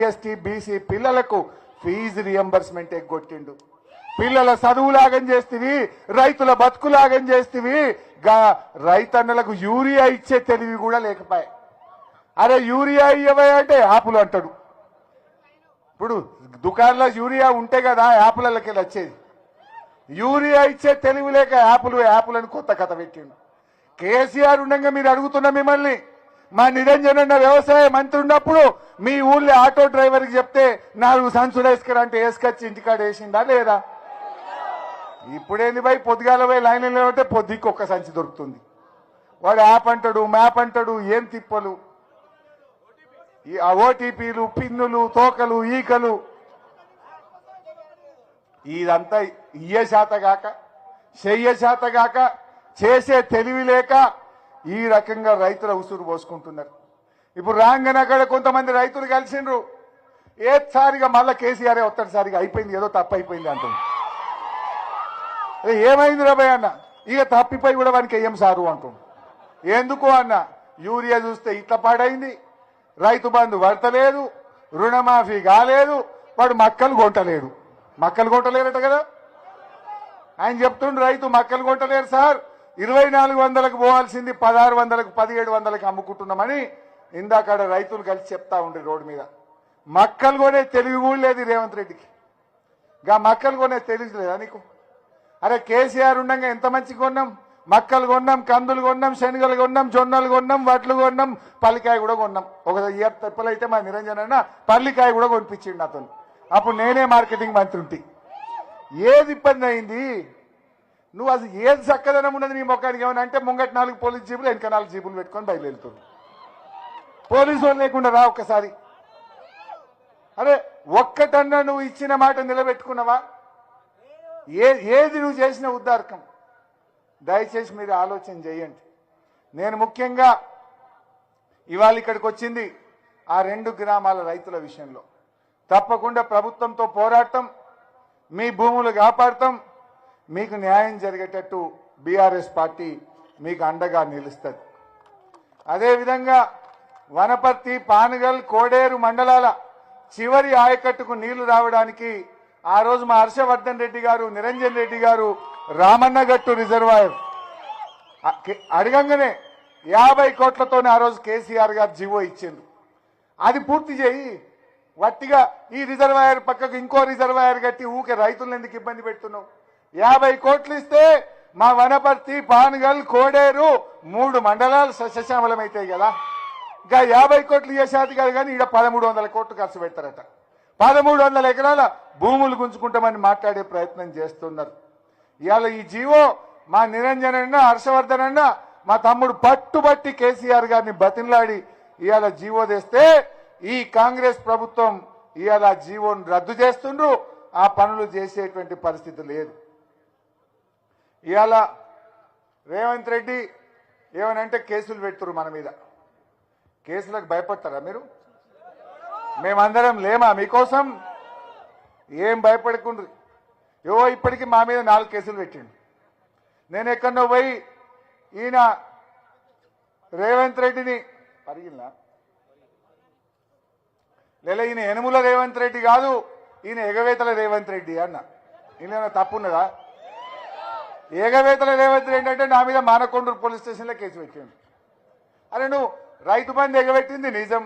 ST BC పిల్లలకు fee reimbursement ఎగ్గొట్టిండు. పిల్లల చదువులాగం చేస్తేవి, రైతుల బతుకులాగం చేస్తేవి, రైతన్నలకు యూరియా ఇచ్చే తెలివి కూడా లేకపోయా. అరే యూరియా ఇవ్వవే అంటే యాపులు అంటాడు. ఇప్పుడు దుకాణంలో యూరియా ఉంటే కదా యాపులకి వచ్చేది. యూరియా ఇచ్చే తెలివి లేక యాపులని కొత్త కథ పెట్టిండు. కేసీఆర్ ఉండగా మీరు అడుగుతున్న మిమ్మల్ని, మా నిరంజన్ అన్న వ్యవసాయ మంత్రి ఉన్నప్పుడు మీ ఊళ్ళో ఆటో డ్రైవర్కి చెప్తే 4 సంచులు వేసుకురంటే వేసుకొచ్చి ఇంటికాడ వేసిందా లేదా? ఇప్పుడేంది భయ్, పొద్దుగాల పోయి లైన్లో లేవంటే పొద్దుకి ఒక్క సంచి దొరుకుతుంది. వాడు యాప్ అంటాడు, మ్యాప్ అంటాడు, ఏం తిప్పలు. ఈ ఓటీపీలు, పిన్నులు, తోకలు, ఈకలు, ఇదంతా ఇయ్యే శాతగాక చెయ్య శాతగాక చేసే తెలివి లేక ఈ రకంగా రైతుల ఉసురు పోసుకుంటున్నారు. ఇప్పుడు రాంగన అక్కడ కొంతమంది రైతులు కలిసిండ్రు. ఏసారిగా మళ్ళా కేసీఆర్ ఒక్కసారిగా అయిపోయింది, ఏదో తప్పు అయిపోయింది అంటుంది. ఏమైంది రాబాయ్ అన్న, ఇక తప్పిపోయి కూడా వానికి ఏం సారు అంటుంది. ఎందుకు అన్న, యూరియా చూస్తే ఇట్లా పాడైంది, రైతు బంధు పడతలేదు, రుణమాఫీ కాలేదు, వాడు మక్కలు కొంటలేడు. మక్కలు కొంటలేరట కదా ఆయన చెప్తుండ్రు. రైతు మక్కలు కొంటలేరు సార్, 2400కు పోవాల్సింది 1600కు 1700కు అమ్ముకుంటున్నామని ఇందాక రైతులు కలిసి చెప్తా ఉండ్రి రోడ్డు మీద. మక్కలు కొనే తెలివి కూడా లేదు రేవంత్ రెడ్డికి. మక్కలు కొనే తెలివి లేదా నీకు? అరే కేసీఆర్ ఉండగా ఎంత మంచి కొన్నాం, మక్కలు కొన్నాం, కందులు కొన్నాం, శనగలు కొన్నాం, జొన్నలు కొన్నాం, వడ్లు కొన్నాం, పల్లికాయ కూడా కొన్నాం. ఒక ఇయర్ తెప్పలైతే మా నిరంజన్ అన్న పల్లికాయ కూడా కొనిపించిండు నాతో. అప్పుడు నేనే మార్కెటింగ్ మంత్రి ఉంటే. ఏది ఇబ్బంది అయింది? నువ్వు అసలు ఏది చక్కదనం ఉన్నది నీ మొక్కానికి ఏమన్నా అంటే ముంగట 4 పోలీసు జీపులు, వెనక 4 జీపులు పెట్టుకొని బయలుదేరుతుంది. పోలీసు వాళ్ళు లేకుండా రా ఒక్కసారి. అరే ఒక్కటన్నా నువ్వు ఇచ్చిన మాట నిలబెట్టుకున్నావా? ఏది నువ్వు చేసిన ఉద్దారకం? దయచేసి మీరు ఆలోచన చేయండి. నేను ముఖ్యంగా ఇవాళ ఇక్కడికి వచ్చింది ఆ 2 గ్రామాల రైతుల విషయంలో. తప్పకుండా ప్రభుత్వంతో పోరాటం, మీ భూములు కాపాడతాం, మీకు న్యాయం జరిగేటట్టు బీఆర్ఎస్ పార్టీ మీకు అండగా నిలుస్తుంది. అదేవిధంగా వనపర్తి, పానగల్, కోడేరు మండలాల చివరి ఆయకట్టుకు నీళ్లు రావడానికి ఆ రోజు మా హర్షవర్ధన్ రెడ్డి గారు, నిరంజన్ రెడ్డి గారు రామన్నగట్టు రిజర్వాయర్ అడగంగానే 50 కోట్లతోనే ఆ రోజు కేసీఆర్ గారు జీవో ఇచ్చిండ్రు. అది పూర్తి చేయి. వట్టిగా ఈ రిజర్వాయర్ పక్కకు ఇంకో రిజర్వాయర్ కట్టి ఊకే రైతులను ఎందుకు ఇబ్బంది పెడుతున్నావు? 50 కోట్లు ఇస్తే మా వనపర్తి, పానగల్, కోడేరు 3 మండలాలు సస్యశ్యామలమైతాయి కదా. ఇంకా 50 కోట్లు చేసేది కాదు కానీ ఈడ 1300 కోట్లు ఖర్చు పెడతారట. 1300 ఎకరాల భూములు గుంజుకుంటామని మాట్లాడే ప్రయత్నం చేస్తున్నారు. ఇవాళ ఈ జీవో మా నిరంజన్ అన్న, హర్షవర్ధన్ అన్న, మా తమ్ముడు పట్టుబట్టి కేసీఆర్ గారిని బతిన్లాడి ఇవాళ జీవో తెస్తే ఈ కాంగ్రెస్ ప్రభుత్వం ఇవాళ జీవోను రద్దు చేస్తుండ్రు. ఆ పనులు చేసేటువంటి పరిస్థితి లేదు. ఇవాళ రేవంత్ రెడ్డి ఏమనంటే కేసులు పెడుతున్నారు మన మీద. కేసులకు భయపడతారా మీరు? మేమందరం లేమా మీకోసం? ఏం భయపడకుండ్రి. ఇప్పటికీ మా మీద 4 కేసులు పెట్టిండు. నేను ఎక్కడో పోయి ఈయన రేవంత్ రెడ్డిని పరిగిలా లేదా ఈయన యనుమల రేవంత్ రెడ్డి కాదు, ఈయన ఎగవేతల రేవంత్ రెడ్డి అన్న. ఈయన తప్పున్నదా? ఎగవేతల రేవంత్ రెడ్డి అంటే నా మీద మానకొండూరు పోలీస్ స్టేషన్లో కేసు పెట్టిండు. అరే నువ్వు రైతు బంధు ఎగబెట్టింది నిజం,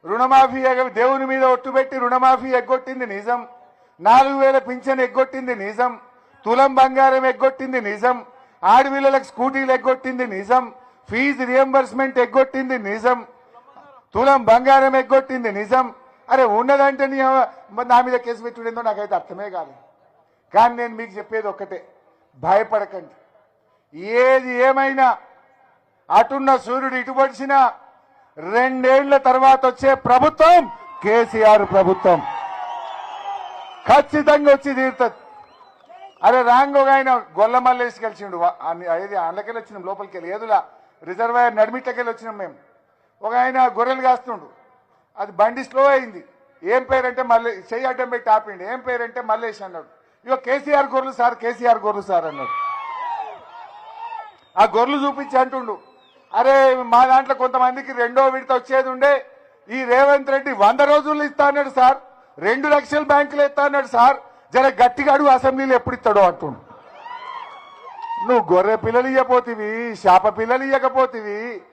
రుణమాఫీ దేవుని మీద ఒట్టుబెట్టి రుణమాఫీ ఎగ్గొట్టింది నిజం, 4000 పింఛన్ ఎగ్గొట్టింది నిజం, తులం బంగారం ఎగ్గొట్టింది నిజం, ఆడపిల్లలకు స్కూటీలు ఎగ్గొట్టింది నిజం, ఫీజు రియంబర్స్మెంట్ ఎగ్గొట్టింది నిజం, తులం బంగారం ఎగ్గొట్టింది నిజం. అరే ఉన్నదంటే నా మీద కేసు పెట్టుడేందో నాకైతే అర్థమే కాదు. కానీ నేను మీకు చెప్పేది ఒక్కటే, భయపడకండి. ఏది ఏమైనా అటున్న సూర్యుడు ఇటు పడిచినా 2 ఏళ్ల తర్వాత వచ్చే ప్రభుత్వం కేసీఆర్ ప్రభుత్వం ఖచ్చితంగా వచ్చి తీరుతుంది. అరే రాంగోగా ఆయన గొల్లమల్లేసి కలిసిండు. అది అందులోకెళ్ళి వచ్చినాం, లోపలికి వెళ్ళి ఏదులా రిజర్వాయర్ నడిమిట్లకెళ్ళి వచ్చినాం మేము. ఒక ఆయన గొర్రెలు కాస్తుండు, అది బండి స్లో అయింది. ఏం పేరంటే మళ్ళీ చెయ్యి అడ్డం పెట్టి ఆపిండు. ఏం పేరంటే మల్లేష్ అన్నాడు. ఇగో కేసీఆర్ గొర్రెలు సార్, కేసీఆర్ గొర్రెలు సార్ అన్నాడు. ఆ గొర్రెలు చూపించి అంటుండు, అరే మా దాంట్లో కొంతమందికి 2వ విడత వచ్చేది ఉండే, ఈ రేవంత్ రెడ్డి 100 రోజుల్లో ఇస్తా అన్నాడు సార్, 2 లక్షల బ్యాంకులు ఇస్తా అన్నాడు సార్, జర గట్టిగా అడుగు అసెంబ్లీలో ఎప్పుడు ఇస్తాడో అంటుండు. నువ్వు గొర్రె పిల్లలు ఇవ్వపోతివి, శాప పిల్లలు ఇవ్వకపోతివి,